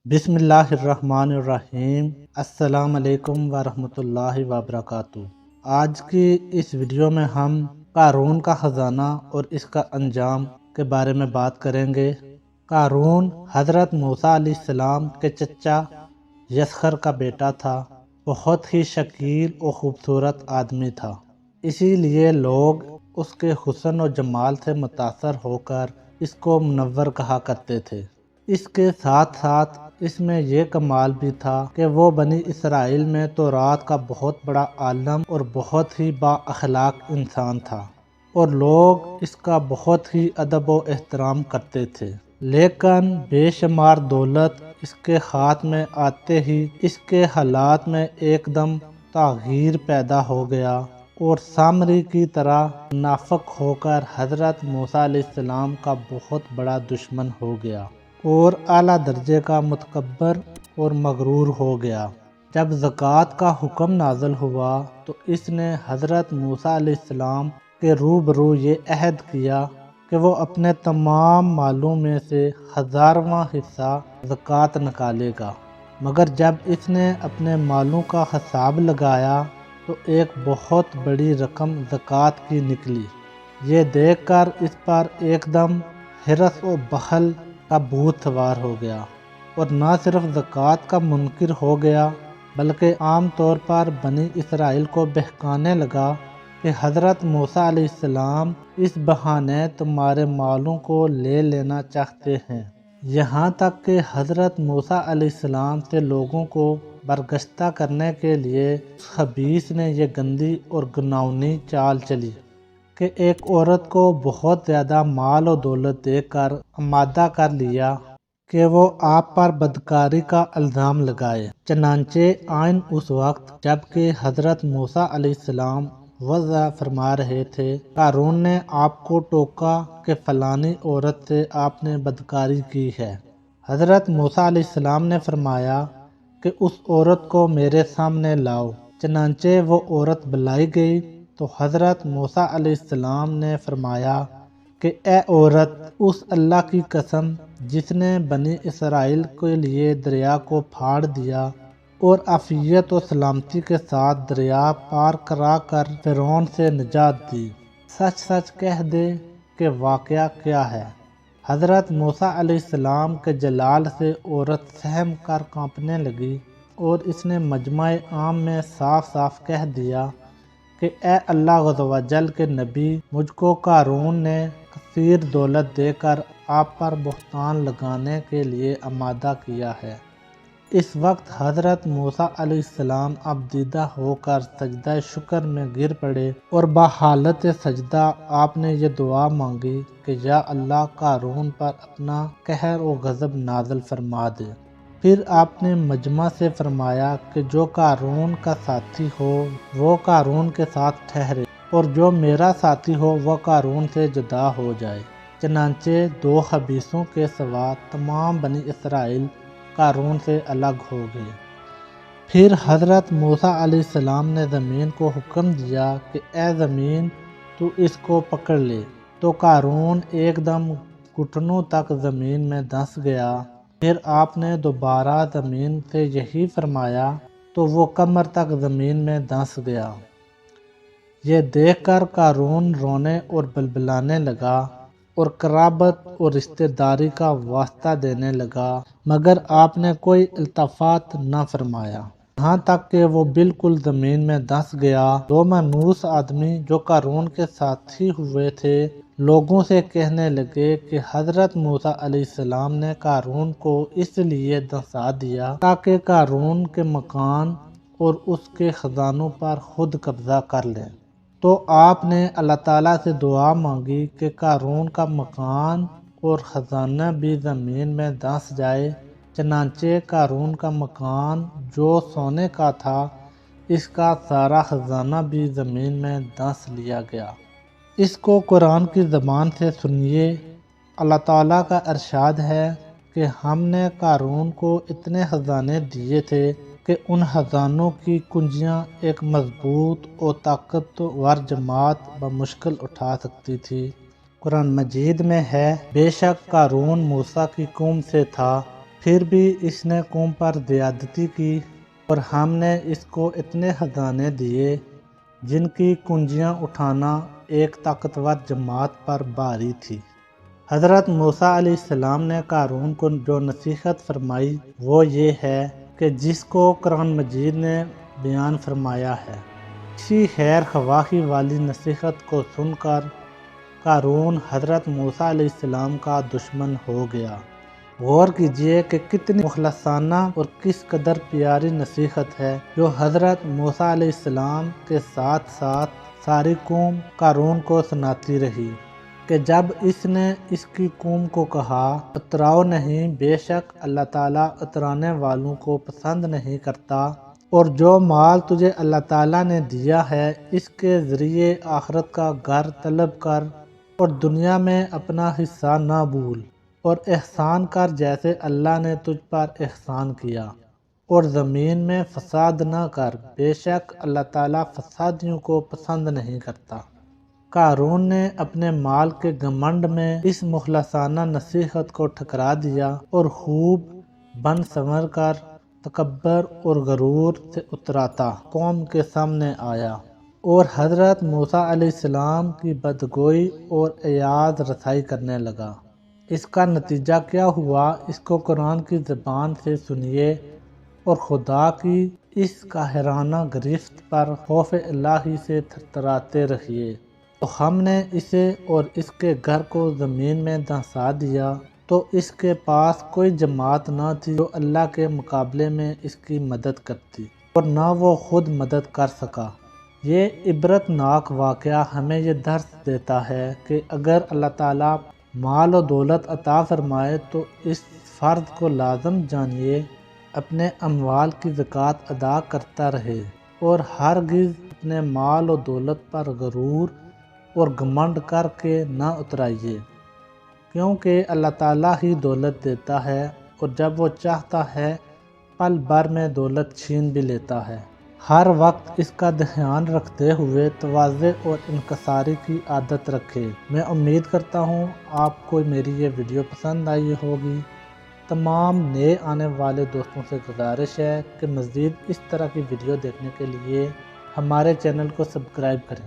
بسم اللہ الرحمن الرحیم۔ السلام علیکم ورحمۃ اللہ وبرکاتہ۔ آج کی اس ویڈیو میں ہم قارون کا خزانہ اور اس کا انجام کے بارے میں بات کریں گے۔ قارون حضرت موسیٰ علیہ السلام کے چچا یسخر کا بیٹا تھا۔ بہت ہی شکیل اور خوبصورت آدمی تھا، اسی لیے لوگ اس کے حسن و جمال سے متاثر ہو کر اس کو منور کہا کرتے تھے۔ اس کے ساتھ ساتھ اس میں یہ کمال بھی تھا کہ وہ بنی اسرائیل میں تورات کا بہت بڑا عالم اور بہت ہی با اخلاق انسان تھا، اور لوگ اس کا بہت ہی ادب و احترام کرتے تھے۔ لیکن بے شمار دولت اس کے ہاتھ میں آتے ہی اس کے حالات میں ایک دم تغیر پیدا ہو گیا اور سامری کی طرح منافق ہو کر حضرت موسیٰ علیہ السلام کا بہت بڑا دشمن ہو گیا اور اعلیٰ درجے کا متکبر اور مغرور ہو گیا۔ جب زکوٰۃ کا حکم نازل ہوا تو اس نے حضرت موسیٰ علیہ السلام کے روبرو یہ عہد کیا کہ وہ اپنے تمام مالوں میں سے 1000واں حصہ زکوٰۃ نکالے گا، مگر جب اس نے اپنے مالوں کا حساب لگایا تو ایک بہت بڑی رقم زکوٰۃ کی نکلی۔ یہ دیکھ کر اس پر ایک دم حرص و بخل کا بھوت سوار ہو گیا، اور نہ صرف زکوٰۃ کا منکر ہو گیا بلکہ عام طور پر بنی اسرائیل کو بہکانے لگا کہ حضرت موسیٰ علیہ السلام اس بہانے تمہارے مالوں کو لے لینا چاہتے ہیں۔ یہاں تک کہ حضرت موسیٰ علیہ السلام سے لوگوں کو برگشتہ کرنے کے لیے اس خبیث نے یہ گندی اور گھناؤنی چال چلی کہ ایک عورت کو بہت زیادہ مال و دولت دے کر آمادہ کر لیا کہ وہ آپ پر بدکاری کا الزام لگائے۔ چنانچہ آئین اس وقت جب کہ حضرت موسیٰ علیہ السلام وعظ فرما رہے تھے، قارون نے آپ کو ٹوکا کہ فلانی عورت سے آپ نے بدکاری کی ہے۔ حضرت موسیٰ علیہ السلام نے فرمایا کہ اس عورت کو میرے سامنے لاؤ۔ چنانچہ وہ عورت بلائی گئی تو حضرت موسیٰ علیہ السلام نے فرمایا کہ اے عورت، اس اللہ کی قسم جس نے بنی اسرائیل کے لیے دریا کو پھاڑ دیا اور عافیت و سلامتی کے ساتھ دریا پار کرا کر فرعون سے نجات دی، سچ سچ کہہ دے کہ واقعہ کیا ہے۔ حضرت موسیٰ علیہ السلام کے جلال سے عورت سہم کر کانپنے لگی اور اس نے مجمع عام میں صاف صاف کہہ دیا کہ اے اللہ عز و جل کے نبی، مجھ کو قارون نے کثیر دولت دے کر آپ پر بہتان لگانے کے لیے آمادہ کیا ہے۔ اس وقت حضرت موسیٰ علیہ السلام اب دیدہ ہو کر سجدہ شکر میں گر پڑے اور بحالت سجدہ آپ نے یہ دعا مانگی کہ یا اللہ، قارون پر اپنا قہر و غضب نازل فرما دے۔ پھر آپ نے مجمع سے فرمایا کہ جو قارون کا ساتھی ہو وہ قارون کے ساتھ ٹھہرے، اور جو میرا ساتھی ہو وہ قارون سے جدا ہو جائے۔ چنانچہ 2 خبیثوں کے سوا تمام بنی اسرائیل قارون سے الگ ہو گئے۔ پھر حضرت موسیٰ علیہ السلام نے زمین کو حکم دیا کہ اے زمین، تو اس کو پکڑ لے، تو قارون ایک دم گھٹنوں تک زمین میں دھنس گیا۔ پھر آپ نے دوبارہ زمین سے یہی فرمایا تو وہ کمر تک زمین میں دھنس گیا۔ یہ دیکھ کر قارون رونے اور بلبلانے لگا اور قرابت اور رشتہ داری کا واسطہ دینے لگا، مگر آپ نے کوئی التفات نہ فرمایا، یہاں تک کہ وہ بالکل زمین میں دھنس گیا۔ 2 منحوس آدمی جو قارون کے ساتھی ہوئے تھے لوگوں سے کہنے لگے کہ حضرت موسیٰ علیہ السلام نے قارون کو اس لیے دھنسا دیا تاکہ قارون کے مکان اور اس کے خزانوں پر خود قبضہ کر لیں۔ تو آپ نے اللہ تعالیٰ سے دعا مانگی کہ قارون کا مکان اور خزانہ بھی زمین میں دھنس جائے۔ چنانچہ قارون کا مکان جو سونے کا تھا، اس کا سارا خزانہ بھی زمین میں دھنس لیا گیا۔ اس کو قرآن کی زبان سے سنیے۔ اللہ تعالیٰ کا ارشاد ہے کہ ہم نے قارون کو اتنے خزانے دیے تھے کہ ان خزانوں کی کنجیاں ایک مضبوط اور طاقتور جماعت بمشکل اٹھا سکتی تھی۔ قرآن مجید میں ہے، بے شک قارون موسیٰ کی قوم سے تھا، پھر بھی اس نے قوم پر زیادتی کی اور ہم نے اس کو اتنے خزانے دیے جن کی کنجیاں اٹھانا ایک طاقتور جماعت پر بھاری تھی۔ حضرت موسیٰ علیہ السلام نے قارون کو جو نصیحت فرمائی وہ یہ ہے کہ جس کو قرآن مجید نے بیان فرمایا ہے۔ اسی خیر خواہی والی نصیحت کو سن کر قارون حضرت موسیٰ علیہ السلام کا دشمن ہو گیا۔ غور کیجئے کہ کتنی مخلصانہ اور کس قدر پیاری نصیحت ہے جو حضرت موسیٰ علیہ السلام کے ساتھ ساتھ ساری قوم قارون کو سناتی رہی کہ جب اس نے اس کی قوم کو کہا اتراؤ نہیں، بے شک اللہ تعالیٰ اترانے والوں کو پسند نہیں کرتا، اور جو مال تجھے اللہ تعالیٰ نے دیا ہے اس کے ذریعے آخرت کا گھر طلب کر اور دنیا میں اپنا حصہ نہ بھول، اور احسان کر جیسے اللہ نے تجھ پر احسان کیا، اور زمین میں فساد نہ کر، بے شک اللہ تعالیٰ فسادیوں کو پسند نہیں کرتا۔ قارون نے اپنے مال کے گھمنڈ میں اس مخلصانہ نصیحت کو ٹھکرا دیا اور خوب بن سنور کر تکبر اور غرور سے اتراتا قوم کے سامنے آیا اور حضرت موسیٰ علیہ السلام کی بدگوئی اور اعراض رسائی کرنے لگا۔ اس کا نتیجہ کیا ہوا اس کو قرآن کی زبان سے سنیے اور خدا کی اس قاہرانہ گرفت پر خوف الہی سے تھرتھراتے رہیے۔ تو ہم نے اسے اور اس کے گھر کو زمین میں دھنسا دیا تو اس کے پاس کوئی جماعت نہ تھی جو اللہ کے مقابلے میں اس کی مدد کرتی، اور نہ وہ خود مدد کر سکا۔ یہ عبرت ناک واقعہ ہمیں یہ درس دیتا ہے کہ اگر اللہ تعالیٰ مال و دولت عطا فرمائے تو اس فرض کو لازم جانیے اپنے اموال کی زکوٰۃ ادا کرتا رہے، اور ہرگز اپنے مال و دولت پر غرور اور گھمنڈ کر کے نہ اترائیے، کیونکہ اللہ تعالیٰ ہی دولت دیتا ہے اور جب وہ چاہتا ہے پل بھر میں دولت چھین بھی لیتا ہے۔ ہر وقت اس کا دھیان رکھتے ہوئے تواضع اور انکساری کی عادت رکھے۔ میں امید کرتا ہوں آپ کو میری یہ ویڈیو پسند آئی ہوگی۔ تمام نئے آنے والے دوستوں سے گزارش ہے کہ مزید اس طرح کی ویڈیو دیکھنے کے لیے ہمارے چینل کو سبسکرائب کریں۔